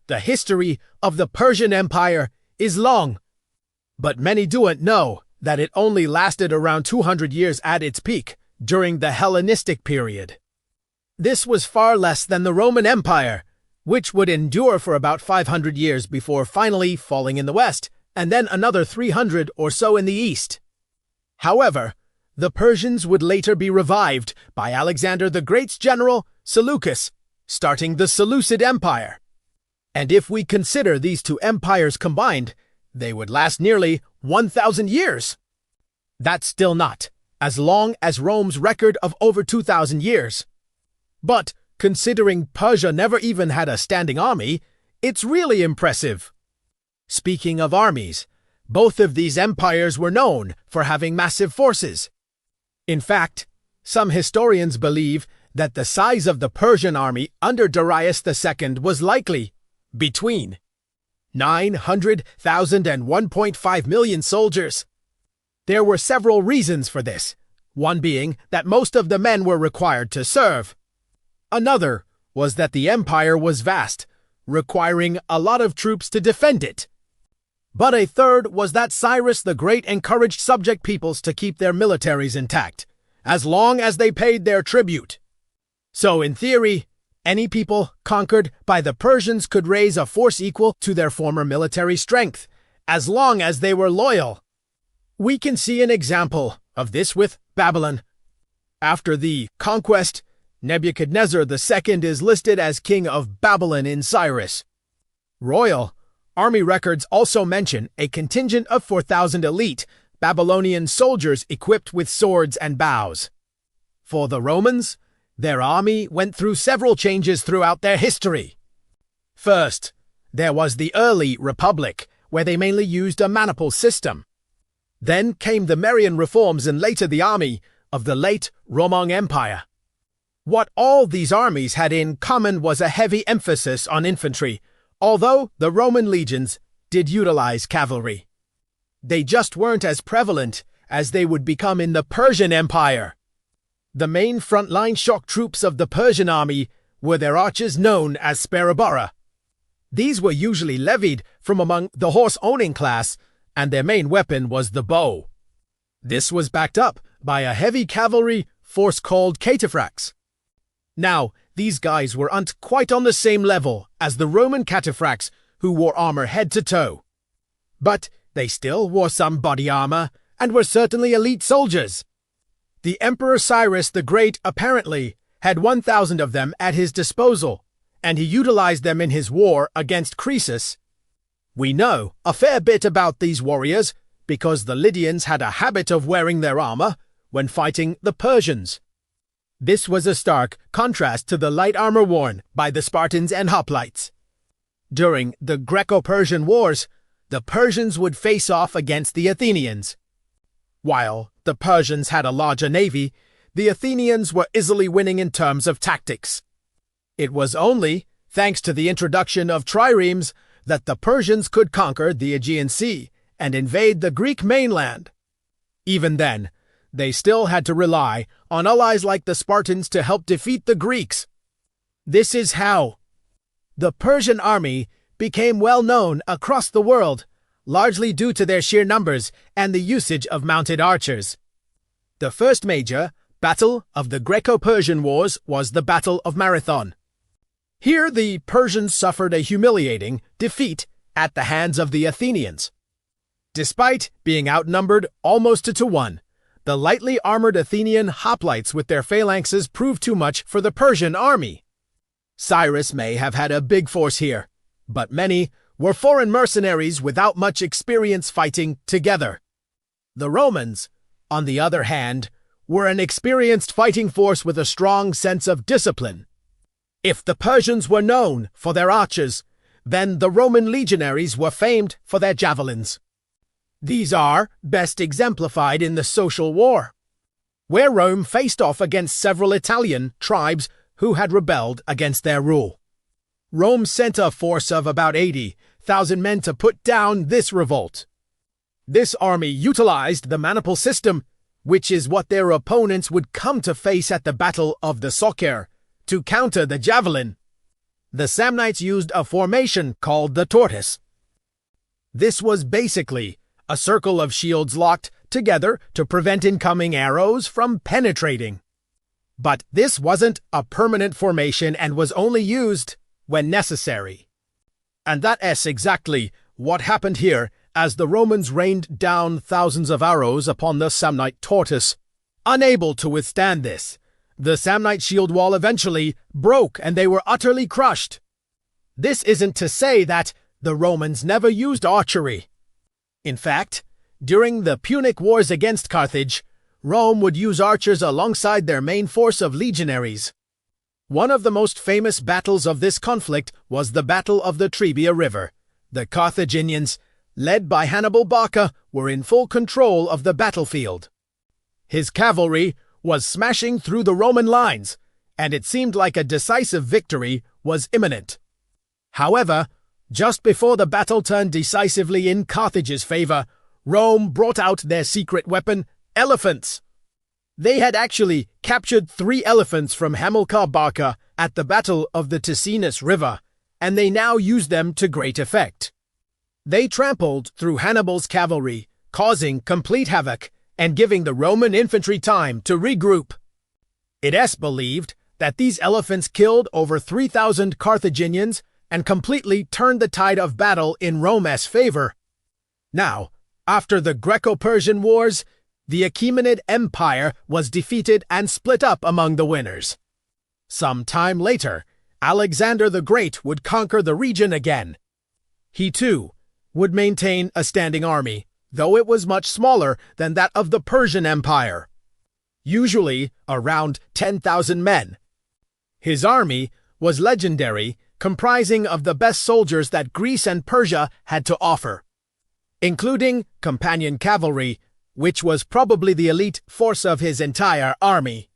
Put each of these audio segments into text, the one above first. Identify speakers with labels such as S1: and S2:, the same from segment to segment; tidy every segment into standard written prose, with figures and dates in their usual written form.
S1: The history of the Persian Empire is long, but many don't know that it only lasted around 200 years at its peak during the Hellenistic period. This was far less than the Roman Empire, which would endure for about 500 years before finally falling in the west, and then another 300 or so in the east. However, the Persians would later be revived by Alexander the Great's general, Seleucus, starting the Seleucid Empire. And if we consider these two empires combined, they would last nearly 1,000 years. That's still not as long as Rome's record of over 2,000 years. But considering Persia never even had a standing army, it's really impressive. Speaking of armies, both of these empires were known for having massive forces. In fact, some historians believe that the size of the Persian army under Darius II was likely between 900,000 and 1.5 million soldiers. There were several reasons for this, one being that most of the men were required to serve. Another was that the empire was vast, requiring a lot of troops to defend it. But a third was that Cyrus the Great encouraged subject peoples to keep their militaries intact, as long as they paid their tribute. So in theory, any people conquered by the Persians could raise a force equal to their former military strength, as long as they were loyal. We can see an example of this with Babylon. After the conquest, Nebuchadnezzar II is listed as king of Babylon in Cyrus. Royal army records also mention a contingent of 4,000 elite Babylonian soldiers equipped with swords and bows. For the Romans, their army went through several changes throughout their history. First, there was the early Republic, where they mainly used a maniple system. Then came the Marian reforms and later the army of the late Roman Empire. What all these armies had in common was a heavy emphasis on infantry, although the Roman legions did utilize cavalry. They just weren't as prevalent as they would become in the Persian Empire. The main frontline shock troops of the Persian army were their archers known as sparabara. These were usually levied from among the horse-owning class, and their main weapon was the bow. This was backed up by a heavy cavalry force called cataphracts. Now, these guys weren't quite on the same level as the Roman cataphracts who wore armor head to toe. But they still wore some body armor and were certainly elite soldiers. The Emperor Cyrus the Great apparently had 1,000 of them at his disposal, and he utilized them in his war against Croesus. We know a fair bit about these warriors because the Lydians had a habit of wearing their armor when fighting the Persians. This was a stark contrast to the light armor worn by the Spartans and hoplites. During the Greco-Persian Wars, the Persians would face off against the Athenians. While the Persians had a larger navy, the Athenians were easily winning in terms of tactics. It was only thanks to the introduction of triremes that the Persians could conquer the Aegean Sea and invade the Greek mainland. Even then, they still had to rely on allies like the Spartans to help defeat the Greeks. This is how the Persian army became well known across the world, largely due to their sheer numbers and the usage of mounted archers. The first major battle of the Greco-Persian Wars was the Battle of Marathon. Here the Persians suffered a humiliating defeat at the hands of the Athenians. Despite being outnumbered almost 2-1, the lightly armored Athenian hoplites with their phalanxes proved too much for the Persian army. Cyrus may have had a big force here, but many were foreign mercenaries without much experience fighting together. The Romans, on the other hand, were an experienced fighting force with a strong sense of discipline. If the Persians were known for their archers, then the Roman legionaries were famed for their javelins. These are best exemplified in the Social War, where Rome faced off against several Italian tribes who had rebelled against their rule. Rome sent a force of about 80,000 men to put down this revolt. This army utilized the maniple system, which is what their opponents would come to face at the Battle of the Soker, to counter the javelin. the Samnites used a formation called the tortoise. This was basically a circle of shields locked together to prevent incoming arrows from penetrating. But this wasn't a permanent formation and was only used when necessary. And that's exactly what happened here as the Romans rained down thousands of arrows upon the Samnite tortoise. Unable to withstand this, the Samnite shield wall eventually broke and they were utterly crushed. This isn't to say that the Romans never used archery. In fact, during the Punic Wars against Carthage, Rome would use archers alongside their main force of legionaries. One of the most famous battles of this conflict was the Battle of the Trebia River. The Carthaginians, led by Hannibal Barca, were in full control of the battlefield. His cavalry was smashing through the Roman lines, and it seemed like a decisive victory was imminent. However, just before the battle turned decisively in Carthage's favor, Rome brought out their secret weapon, elephants. They had actually captured 3 elephants from Hamilcar Barca at the Battle of the Ticinus River, and they now used them to great effect. They trampled through Hannibal's cavalry, causing complete havoc and giving the Roman infantry time to regroup. It is believed that these elephants killed over 3,000 Carthaginians and completely turned the tide of battle in Rome's favor. Now, after the Greco-Persian Wars, the Achaemenid Empire was defeated and split up among the winners. Some time later, Alexander the Great would conquer the region again. He too would maintain a standing army, though it was much smaller than that of the Persian Empire, usually around 10,000 men. His army was legendary, comprising of the best soldiers that Greece and Persia had to offer, including companion cavalry, which was probably the elite force of his entire army.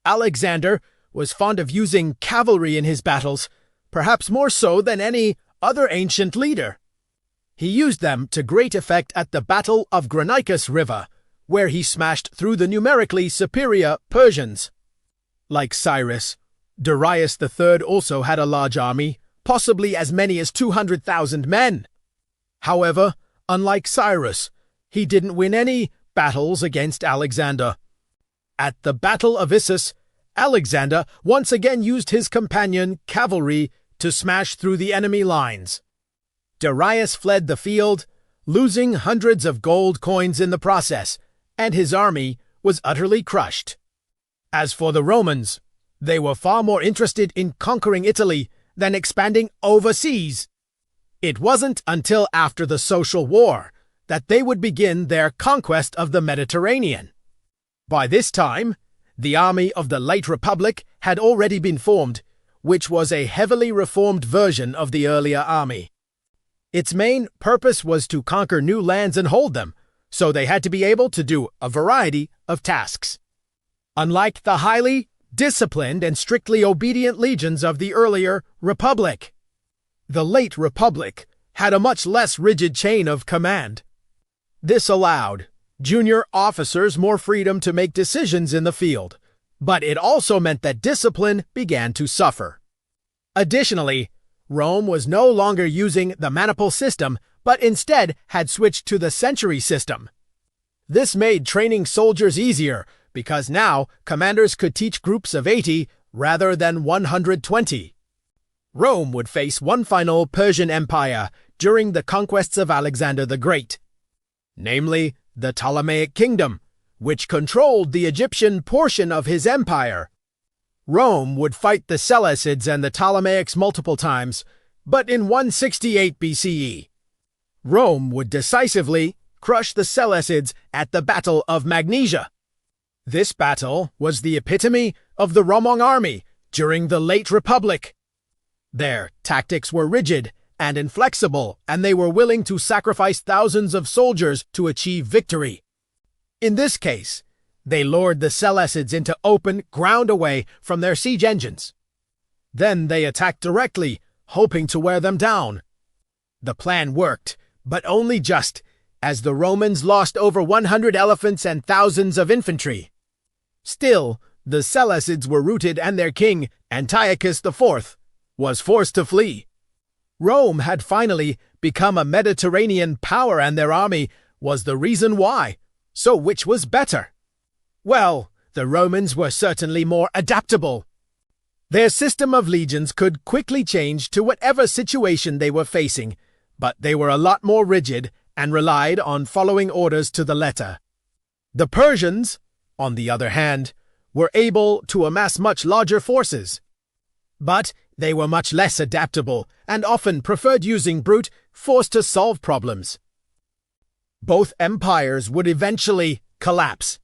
S1: Alexander was fond of using cavalry in his battles, perhaps more so than any other ancient leader. He used them to great effect at the Battle of Granicus River, where he smashed through the numerically superior Persians. Like Cyrus, Darius III also had a large army, possibly as many as 200,000 men. However, unlike Cyrus, he didn't win any battles against Alexander. At the Battle of Issus, Alexander once again used his companion cavalry to smash through the enemy lines. Darius fled the field, losing hundreds of gold coins in the process, and his army was utterly crushed. As for the Romans, they were far more interested in conquering Italy than expanding overseas. It wasn't until after the Social War that they would begin their conquest of the Mediterranean. By this time, the army of the late Republic had already been formed, which was a heavily reformed version of the earlier army. Its main purpose was to conquer new lands and hold them, so they had to be able to do a variety of tasks. Unlike the highly disciplined and strictly obedient legions of the earlier Republic, the late Republic had a much less rigid chain of command. This allowed junior officers more freedom to make decisions in the field, but it also meant that discipline began to suffer. Additionally, Rome was no longer using the maniple system, but instead had switched to the century system. This made training soldiers easier because now commanders could teach groups of 80 rather than 120. Rome would face one final Persian Empire during the conquests of Alexander the Great, namely the Ptolemaic Kingdom, which controlled the Egyptian portion of his empire. Rome would fight the Seleucids and the Ptolemaics multiple times, but in 168 BCE, Rome would decisively crush the Seleucids at the Battle of Magnesia. This battle was the epitome of the Roman army during the late Republic. Their tactics were rigid and inflexible, and they were willing to sacrifice thousands of soldiers to achieve victory. In this case, they lured the Seleucids into open ground away from their siege engines. Then they attacked directly, hoping to wear them down. The plan worked, but only just, as the Romans lost over 100 elephants and thousands of infantry. Still, the Seleucids were routed and their king, Antiochus IV, was forced to flee. Rome had finally become a Mediterranean power, and their army was the reason why. So which was better? Well, the Romans were certainly more adaptable. Their system of legions could quickly change to whatever situation they were facing, but they were a lot more rigid and relied on following orders to the letter. The Persians, on the other hand, were able to amass much larger forces. But they were much less adaptable and often preferred using brute force to solve problems. Both empires would eventually collapse,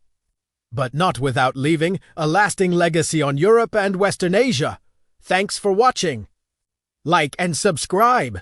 S1: but not without leaving a lasting legacy on Europe and Western Asia. Thanks for watching. Like and subscribe.